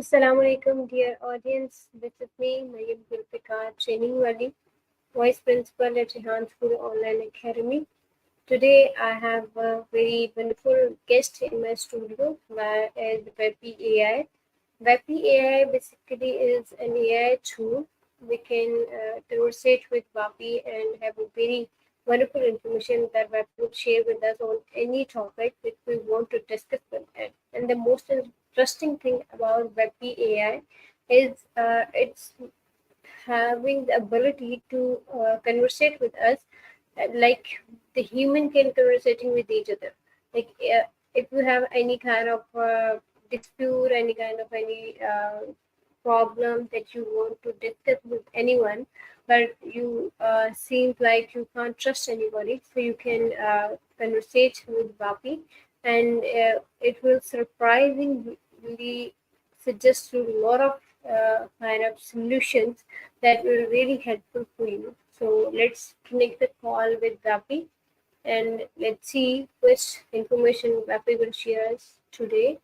Assalamu alaikum, dear audience. This is me, Maryam Zulfiqar, Trainingwali, Vice Principal at Rehan School Online Academy. Today, I have a very wonderful guest in my studio, is Vapi AI. Vapi AI basically is an AI tool. We can conversate with Vapi and have a very wonderful information that Vapi would share with us on any topic which we want to discuss with it. And the most interesting thing about Vapi AI is it's having the ability to conversate with us like the human can conversating with each other. Like if you have any kind of dispute, any problem that you want to discuss with anyone, but you seems like you can't trust anybody, so you can conversate with Vapi, and it will surprisingly suggest you a lot of kind of solutions that will really helpful for you. So let's connect the call with Vapi and let's see which information Vapi will share us today.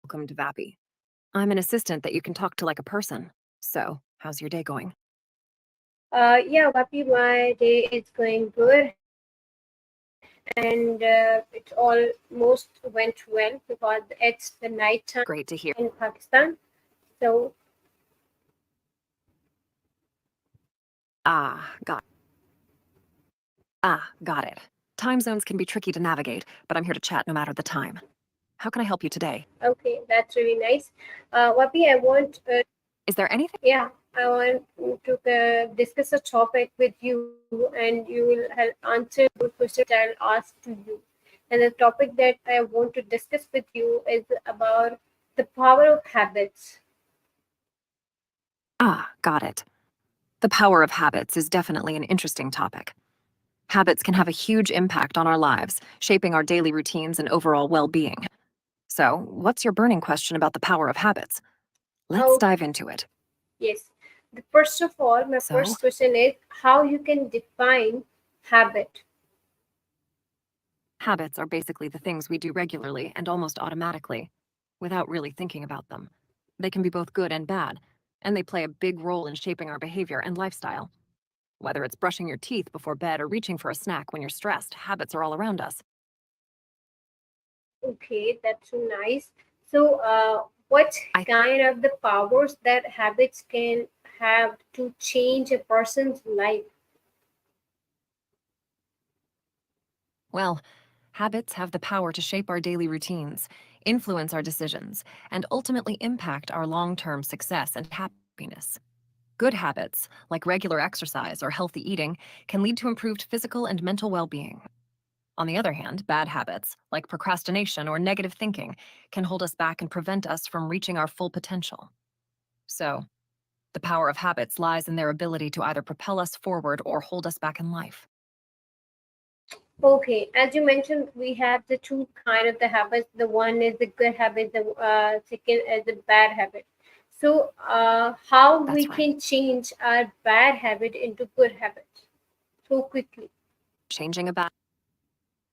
Welcome to Vapi. I'm an assistant that you can talk to like a person. So, how's your day going? Yeah, Vapi, my day is going good and it almost went well because it's the night time Great to hear. in Pakistan. So, Ah, got got it. Time zones can be tricky to navigate, but I'm here to chat no matter the time. How can I help you today? okay, that's really nice. Vapi, Is there anything? yeah, I want to discuss a topic with you, and you will answer the questions that I'll ask to you. And the topic that I want to discuss with you is about the power of habits. Got it. The power of habits is definitely an interesting topic. Habits can have a huge impact on our lives, shaping our daily routines and overall well being. So, what's your burning question about the power of habits? Let's Oh, dive into it. yes. First of all, my So, first question is how you can define habit. habits are basically the things we do regularly and almost automatically, without really thinking about them. They can be both good and bad, and they play a big role in shaping our behavior and lifestyle. Whether it's brushing your teeth before bed or reaching for a snack when you're stressed, habits are all around us. Okay, that's so nice. So, what I kind of the powers that habits can have to change a person's life? Well, habits have the power to shape our daily routines, influence our decisions, and ultimately impact our long-term success and happiness. Good habits, like regular exercise or healthy eating, can lead to improved physical and mental well-being. On the other hand, bad habits, like procrastination or negative thinking, can hold us back and prevent us from reaching our full potential. So, the power of habits lies in their ability to either propel us forward or hold us back in life. Okay, as you mentioned, we have the two kind of the habits. The one is the good habit, the second is the bad habit. So, how we That's right. can change our bad habit into good habits so quickly? Changing a bad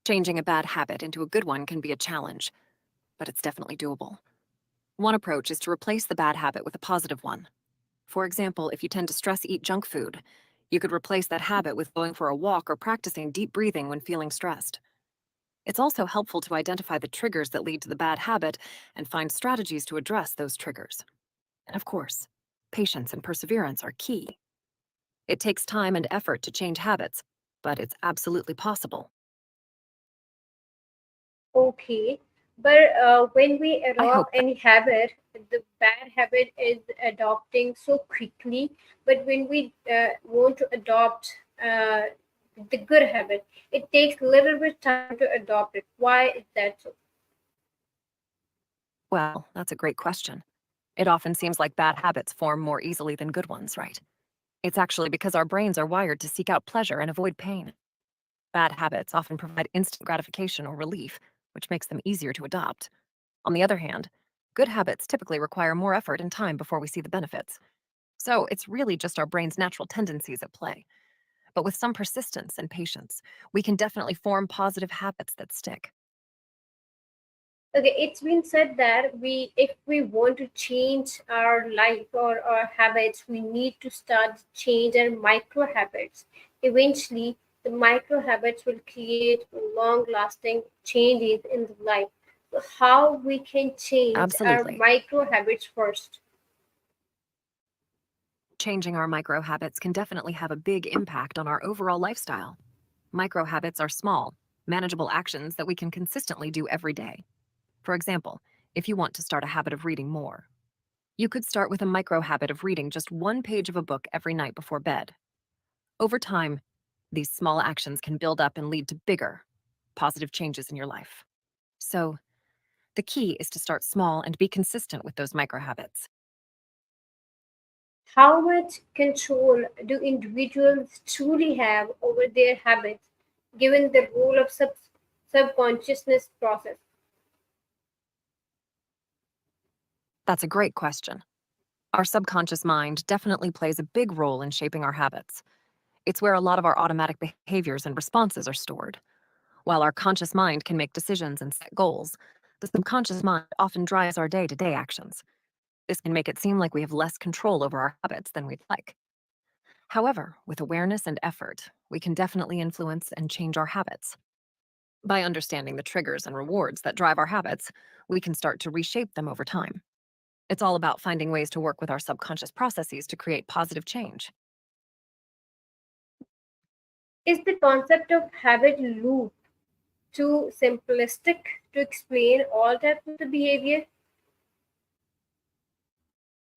changing a bad habit into a good one can be a challenge, but it's definitely doable. One approach is to replace the bad habit with a positive one. For example, if you tend to stress eat junk food, you could replace that habit with going for a walk or practicing deep breathing when feeling stressed. It's also helpful to identify the triggers that lead to the bad habit and find strategies to address those triggers. And of course, patience and perseverance are key. It takes time and effort to change habits, but it's absolutely possible. Okay, but when we I adopt hope that any habit, the bad habit is adopting so quickly, but when we want to adopt the good habit, it takes a little bit time to adopt it. Why is that so? Well, that's a great question. It often seems like bad habits form more easily than good ones, right? It's actually because our brains are wired to seek out pleasure and avoid pain. Bad habits often provide instant gratification or relief, which makes them easier to adopt. On the other hand, good habits typically require more effort and time before we see the benefits. So it's really just our brain's natural tendencies at play. But with some persistence and patience, we can definitely form positive habits that stick. Okay, it's been said that if we want to change our life or our habits, we need to start change our micro habits. Eventually, the micro habits will create long lasting changes in the life. So how we can change our Absolutely. micro habits first? Changing our micro habits can definitely have a big impact on our overall lifestyle. Micro habits are small, manageable actions that we can consistently do every day. For example, if you want to start a habit of reading more, you could start with a micro habit of reading just one page of a book every night before bed. Over time, these small actions can build up and lead to bigger, positive changes in your life. So, the key is to start small and be consistent with those micro habits. How much control do individuals truly have over their habits given the role of subconsciousness process? That's a great question. Our subconscious mind definitely plays a big role in shaping our habits. It's where a lot of our automatic behaviors and responses are stored. While our conscious mind can make decisions and set goals, the subconscious mind often drives our day to day actions. This can make it seem like we have less control over our habits than we'd like. However, with awareness and effort, we can definitely influence and change our habits. By understanding the triggers and rewards that drive our habits, we can start to reshape them over time. It's all about finding ways to work with our subconscious processes to create positive change. Is the concept of habit loop too simplistic to explain all types of the behavior?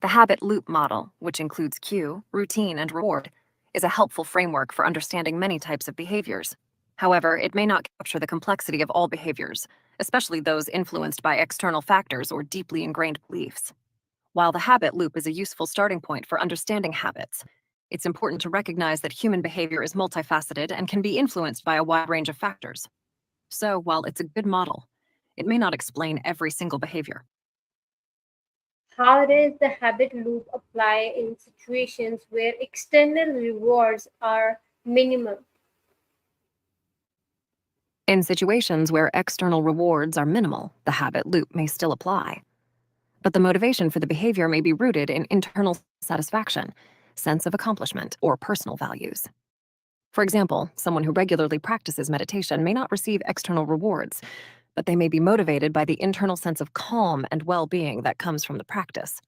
The habit loop model, which includes cue, routine, and reward, is a helpful framework for understanding many types of behaviors. However, it may not capture the complexity of all behaviors, especially those influenced by external factors or deeply ingrained beliefs. While the habit loop is a useful starting point for understanding habits, it's important to recognize that human behavior is multifaceted and can be influenced by a wide range of factors. So, while it's a good model, it may not explain every single behavior. How does the habit loop apply in situations where external rewards are minimal? In situations where external rewards are minimal, the habit loop may still apply. But the motivation for the behavior may be rooted in internal satisfaction, sense of accomplishment, or personal values. For example, someone who regularly practices meditation may not receive external rewards, but they may be motivated by the internal sense of calm and well being that comes from the practice.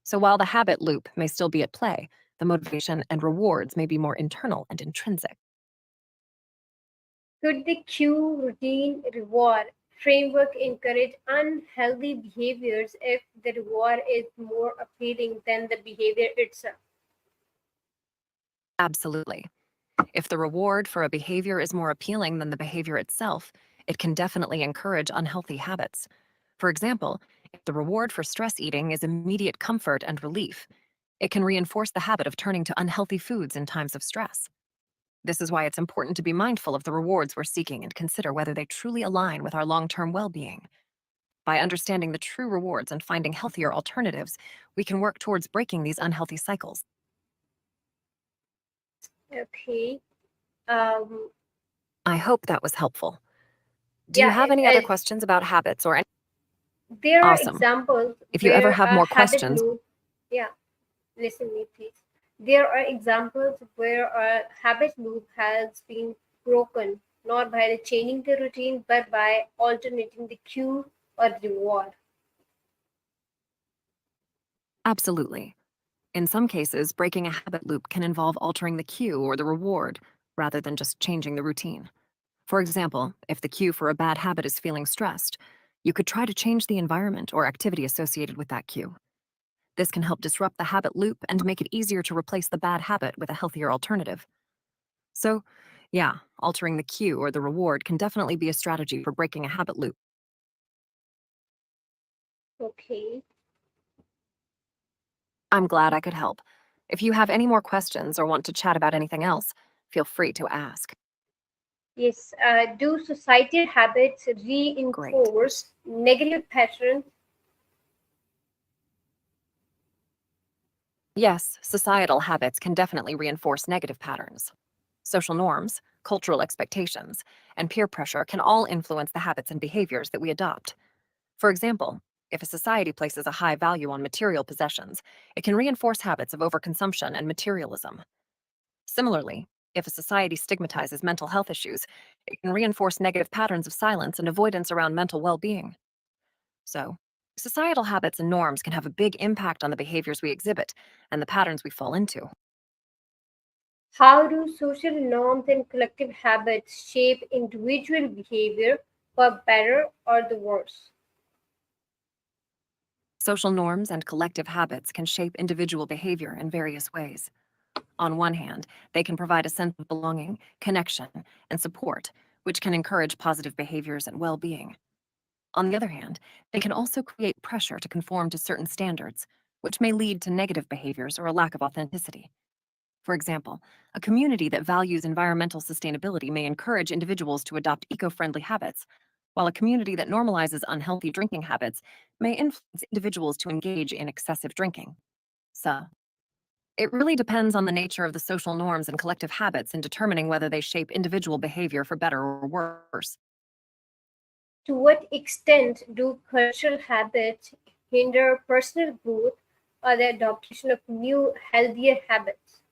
So while the habit loop may still be at play, the motivation and rewards may be more internal and intrinsic. Could the cue, routine, reward framework encourage unhealthy behaviors if the reward is more appealing than the behavior itself? Absolutely. If the reward for a behavior is more appealing than the behavior itself, it can definitely encourage unhealthy habits. For example, if the reward for stress eating is immediate comfort and relief, it can reinforce the habit of turning to unhealthy foods in times of stress. This is why it's important to be mindful of the rewards we're seeking and consider whether they truly align with our long term well being. By understanding the true rewards and finding healthier alternatives, we can work towards breaking these unhealthy cycles. Okay. Um, I hope that was helpful. Do you yeah, have any other as questions about habits or any? there are Awesome. examples If you ever where have a more habit questions, loop, yeah, listen me please. There are examples where a habit loop has been broken, not by the changing the routine, but by alternating the cue or reward. absolutely. In some cases, breaking a habit loop can involve altering the cue or the reward rather than just changing the routine. For example, if the cue for a bad habit is feeling stressed, you could try to change the environment or activity associated with that cue. This can help disrupt the habit loop and make it easier to replace the bad habit with a healthier alternative. So, yeah, altering the cue or the reward can definitely be a strategy for breaking a habit loop. Okay. I'm glad I could help. If you have any more questions or want to chat about anything else, feel free to ask. Yes. Do societal habits Great. reinforce negative patterns? Yes, societal habits can definitely reinforce negative patterns. Social norms, cultural expectations, and peer pressure can all influence the habits and behaviors that we adopt. For example, if a society places a high value on material possessions, it can reinforce habits of overconsumption and materialism. Similarly, if a society stigmatizes mental health issues, it can reinforce negative patterns of silence and avoidance around mental well being. So, societal habits and norms can have a big impact on the behaviors we exhibit and the patterns we fall into. How do social norms and collective habits shape individual behavior for better or the worse? Social norms and collective habits can shape individual behavior in various ways. On one hand, they can provide a sense of belonging, connection, and support, which can encourage positive behaviors and well being. On the other hand, they can also create pressure to conform to certain standards, which may lead to negative behaviors or a lack of authenticity. For example, a community that values environmental sustainability may encourage individuals to adopt eco friendly habits, while a community that normalizes unhealthy drinking habits may influence individuals to engage in excessive drinking. So, it really depends on the nature of the social norms and collective habits in determining whether they shape individual behavior for better or worse. To what extent do cultural habits hinder personal growth or the adoption of new, healthier habits?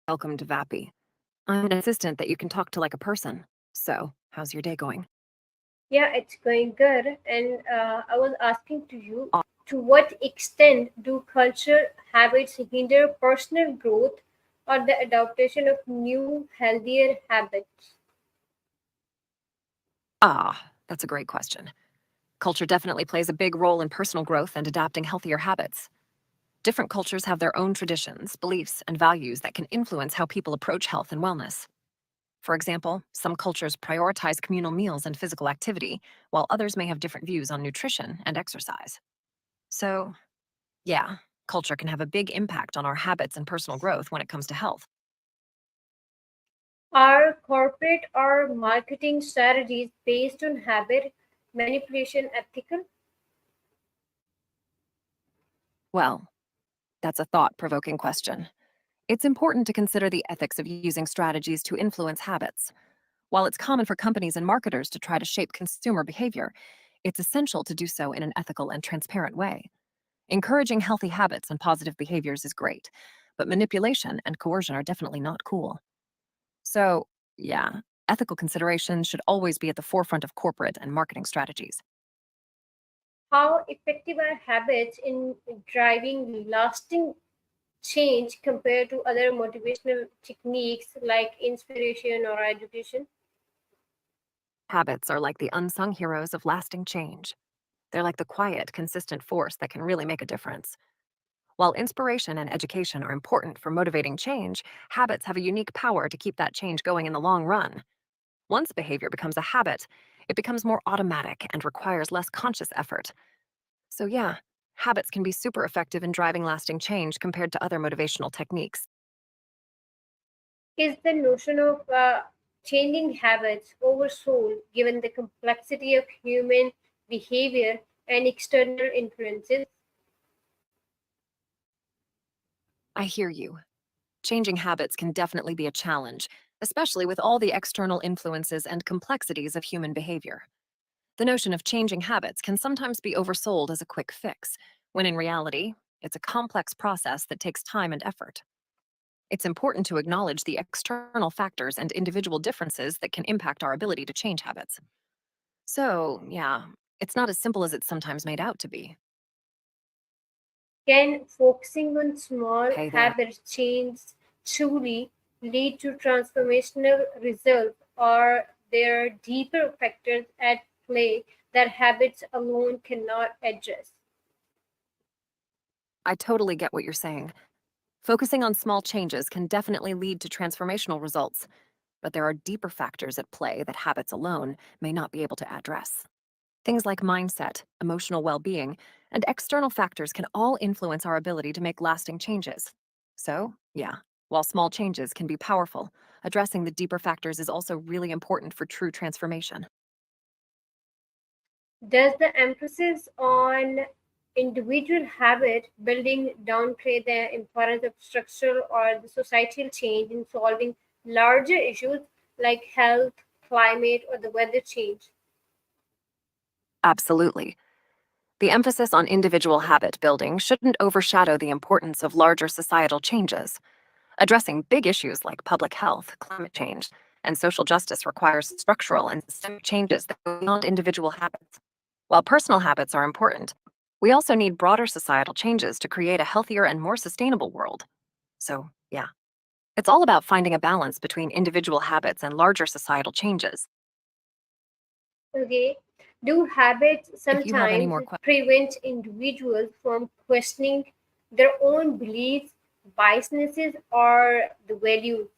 Welcome to Vapi. I'm an assistant that you can talk to like a person. So, how's your day going? Yeah, it's going good. And I was asking to you, Aw- to what extent do cultural habits hinder personal growth or the adoption of new, healthier habits? That's a great question. Culture definitely plays a big role in personal growth and adapting healthier habits. Different cultures have their own traditions, beliefs, and values that can influence how people approach health and wellness. For example, some cultures prioritize communal meals and physical activity, while others may have different views on nutrition and exercise. So, yeah, culture can have a big impact on our habits and personal growth when it comes to health. Are corporate or marketing strategies based on habit manipulation ethical? Well, that's a thought provoking question. It's important to consider the ethics of using strategies to influence habits. While it's common for companies and marketers to try to shape consumer behavior, it's essential to do so in an ethical and transparent way. Encouraging healthy habits and positive behaviors is great, but manipulation and coercion are definitely not cool. So, yeah, ethical considerations should always be at the forefront of corporate and marketing strategies. How effective are habits in driving lasting change compared to other motivational techniques like inspiration or education? Habits are like the unsung heroes of lasting change. They're like the quiet, consistent force that can really make a difference. While inspiration and education are important for motivating change, habits have a unique power to keep that change going in the long run. Once behavior becomes a habit, it becomes more automatic and requires less conscious effort. So, yeah, habits can be super effective in driving lasting change compared to other motivational techniques. Is the notion of changing habits oversold given the complexity of human behavior and external influences? I hear you. Changing habits can definitely be a challenge, especially with all the external influences and complexities of human behavior. The notion of changing habits can sometimes be oversold as a quick fix, when in reality, it's a complex process that takes time and effort. It's important to acknowledge the external factors and individual differences that can impact our ability to change habits. So, yeah, it's not as simple as it's sometimes made out to be. Can focusing on small Hey there. habit change truly lead to transformational results, or there are deeper factors at play that habits alone cannot address? I totally get what you're saying. Focusing on small changes can definitely lead to transformational results, but there are deeper factors at play that habits alone may not be able to address. Things like mindset, emotional well being, and external factors can all influence our ability to make lasting changes. So, yeah, while small changes can be powerful, addressing the deeper factors is also really important for true transformation. Does the emphasis on individual habit building downplay the importance of structural or the societal change in solving larger issues like health, climate, or the weather change? Absolutely. The emphasis on individual habit building shouldn't overshadow the importance of larger societal changes. Addressing big issues like public health, climate change, and social justice requires structural and systemic changes that go beyond individual habits. While personal habits are important, we also need broader societal changes to create a healthier and more sustainable world. So, yeah, it's all about finding a balance between individual habits and larger societal changes. Okay. Do habits If you have any sometimes more questions, prevent individuals from questioning their own beliefs, biases, or the values?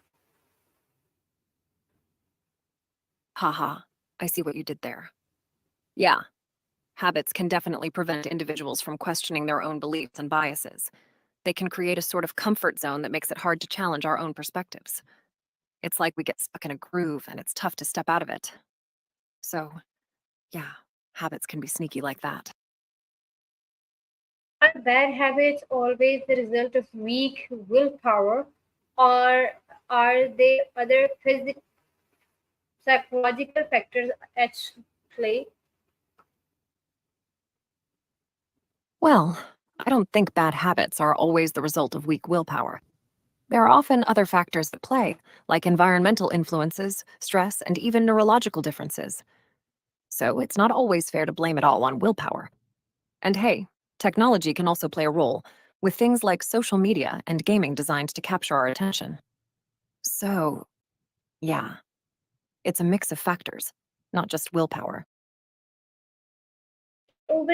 haha, I see what you did there. Yeah, habits can definitely prevent individuals from questioning their own beliefs and biases. They can create a sort of comfort zone that makes it hard to challenge our own perspectives. It's like we get stuck in a groove and it's tough to step out of it. So, yeah, habits can be sneaky like that. Are bad habits always the result of weak willpower, or are there other psychological factors at play? Well, I don't think bad habits are always the result of weak willpower. There are often other factors at play, like environmental influences, stress, and even neurological differences. So it's not always fair to blame it all on willpower. And hey, technology can also play a role, with things like social media and gaming designed to capture our attention. So, yeah, it's a mix of factors, not just willpower. Over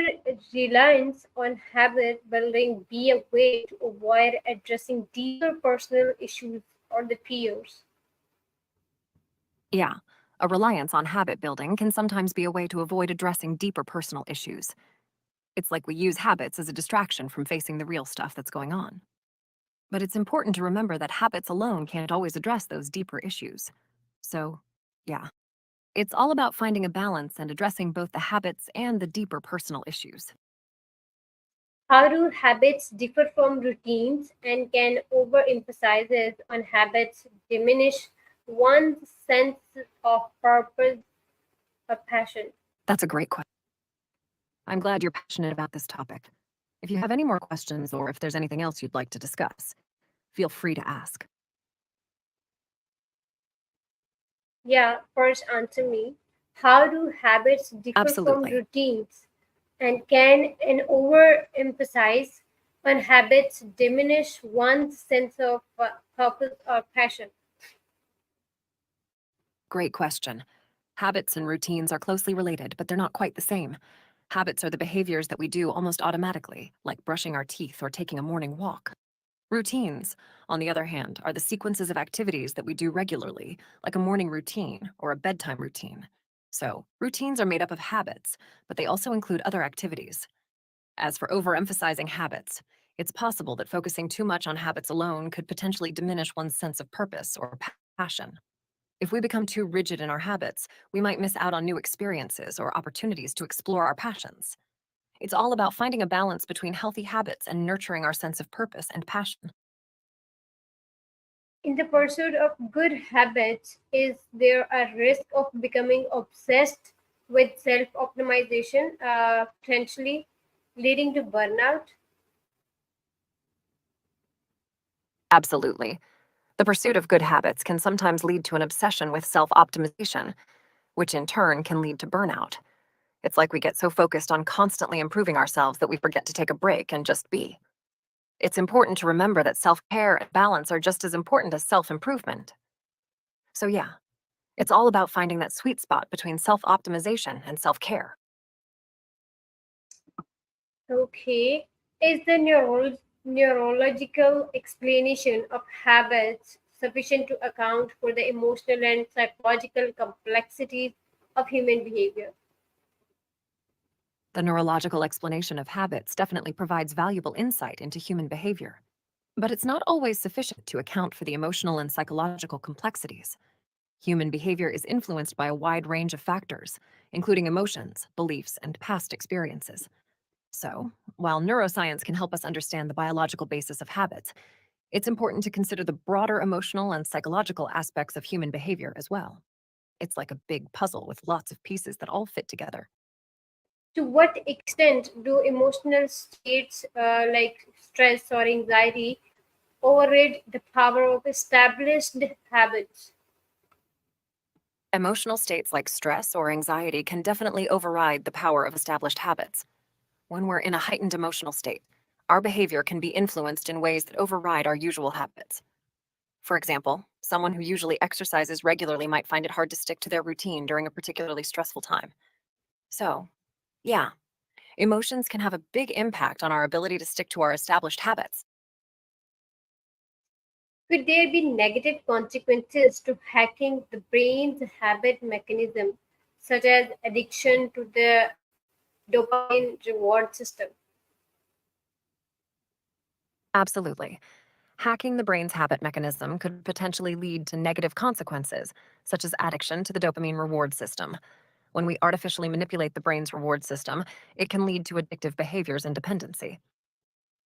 reliance on habit building be a way to avoid addressing deeper personal issues or the fears? Yeah, a reliance on habit building can sometimes be a way to avoid addressing deeper personal issues. It's like we use habits as a distraction from facing the real stuff that's going on. But it's important to remember that habits alone can't always address those deeper issues. So, yeah, it's all about finding a balance and addressing both the habits and the deeper personal issues. How do habits differ from routines, and can overemphasis on habits diminish one's sense of purpose or passion? That's a great question. I'm glad you're passionate about this topic. If you have any more questions or if there's anything else you'd like to discuss, feel free to ask. Yeah, first answer me. How do habits differ from Absolutely. routines? And can an overemphasis on habits diminish one's sense of purpose or passion? Great question. Habits and routines are closely related, but they're not quite the same. Habits are the behaviors that we do almost automatically, like brushing our teeth or taking a morning walk. Routines, on the other hand, are the sequences of activities that we do regularly, like a morning routine or a bedtime routine. So, routines are made up of habits, but they also include other activities. As for overemphasizing habits, it's possible that focusing too much on habits alone could potentially diminish one's sense of purpose or passion. If we become too rigid in our habits, we might miss out on new experiences or opportunities to explore our passions. It's all about finding a balance between healthy habits and nurturing our sense of purpose and passion. In the pursuit of good habits, is there a risk of becoming obsessed with self optimization, potentially leading to burnout? Absolutely. The pursuit of good habits can sometimes lead to an obsession with self optimization, which in turn can lead to burnout. It's like we get so focused on constantly improving ourselves that we forget to take a break and just be. It's important to remember that self care and balance are just as important as self improvement. So, yeah, it's all about finding that sweet spot between self optimization and self care. Okay. Is the neurological explanation of habits sufficient to account for the emotional and psychological complexities of human behavior? The neurological explanation of habits definitely provides valuable insight into human behavior. But it's not always sufficient to account for the emotional and psychological complexities. Human behavior is influenced by a wide range of factors, including emotions, beliefs, and past experiences. So, while neuroscience can help us understand the biological basis of habits, it's important to consider the broader emotional and psychological aspects of human behavior as well. It's like a big puzzle with lots of pieces that all fit together. To what extent do emotional states like stress or anxiety override the power of established habits? Emotional states like stress or anxiety can definitely override the power of established habits. When we're in a heightened emotional state, our behavior can be influenced in ways that override our usual habits. For example, someone who usually exercises regularly might find it hard to stick to their routine during a particularly stressful time. So, yeah, emotions can have a big impact on our ability to stick to our established habits. Could there be negative consequences to hacking the brain's habit mechanism, such as addiction to the dopamine reward system? Absolutely. Hacking the brain's habit mechanism could potentially lead to negative consequences, such as addiction to the dopamine reward system. When we artificially manipulate the brain's reward system, it can lead to addictive behaviors and dependency.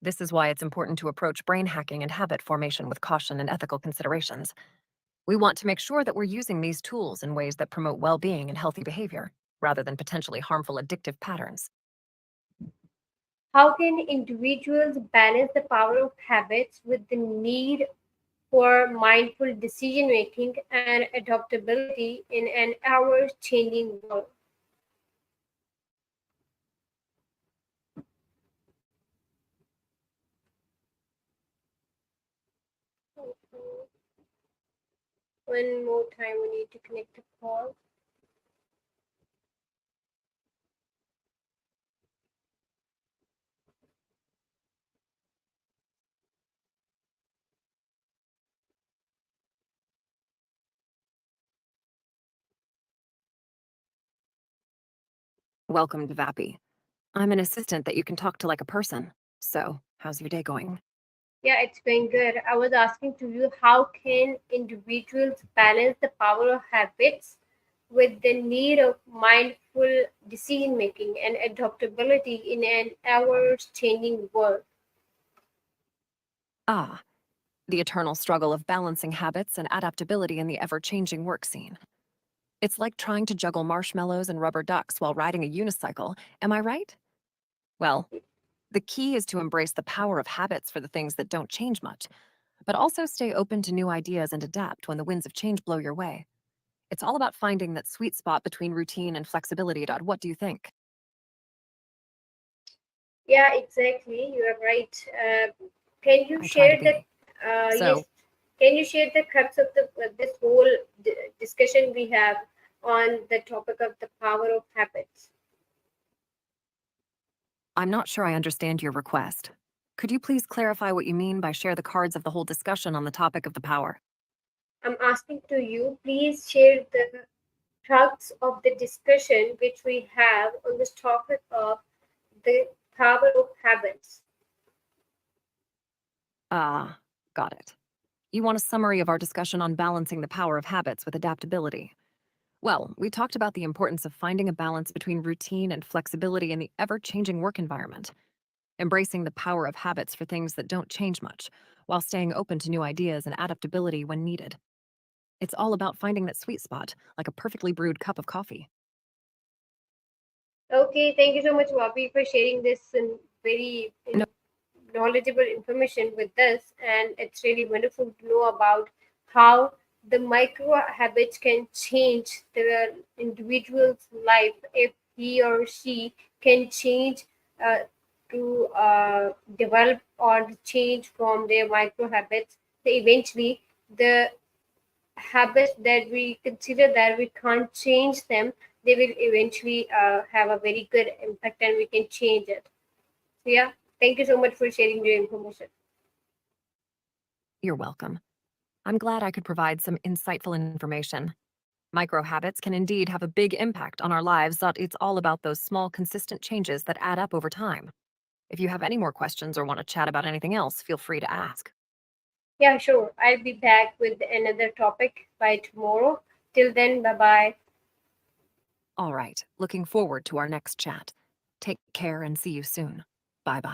This is why it's important to approach brain hacking and habit formation with caution and ethical considerations. We want to make sure that we're using these tools in ways that promote well being and healthy behavior, rather than potentially harmful addictive patterns. How can individuals balance the power of habits with the need for mindful decision making and adaptability in an ever changing world? One more time, we need to connect the call. Welcome to Vapi. I'm an assistant that you can talk to like a person. So, how's your day going? Yeah, it's going good. I was asking to you, how can individuals balance the power of habits with the need of mindful decision making and adaptability in an ever changing world? Ah, the eternal struggle of balancing habits and adaptability in the ever changing work scene. It's like trying to juggle marshmallows and rubber ducks while riding a unicycle, am I right? Well, the key is to embrace the power of habits for the things that don't change much, but also stay open to new ideas and adapt when the winds of change blow your way. It's all about finding that sweet spot between routine and flexibility. What do you think? Yeah, exactly. You are right. Can you I try to share the be. yes? So, Can you share the crux of the this whole discussion we have on the topic of the power of habits? I'm not sure I understand your request. Could you please clarify what you mean by share the cards of the whole discussion on the topic of the power? I'm asking to you. Please share the crux of the discussion which we have on this topic of the power of habits. Ah, got it. You want a summary of our discussion on balancing the power of habits with adaptability. Well, we talked about the importance of finding a balance between routine and flexibility in the ever changing work environment, embracing the power of habits for things that don't change much, while staying open to new ideas and adaptability when needed. It's all about finding that sweet spot, like a perfectly brewed cup of coffee. Okay, thank you so much, Vapi, for sharing this in very No, knowledgeable information with us, and it's really wonderful to know about how the micro habits can change the individual's life if he or she can change uh, to develop or change from their micro habits. So eventually, the habits that we consider that we can't change them, they will eventually have a very good impact and we can change it. So yeah, thank you so much for sharing your information. You're welcome. I'm glad I could provide some insightful information. Micro habits can indeed have a big impact on our lives, but it's all about those small, consistent changes that add up over time. If you have any more questions or want to chat about anything else, feel free to ask. Yeah, sure. I'll be back with another topic by tomorrow. Till then, bye bye. All right, looking forward to our next chat. Take care and see you soon. Bye bye.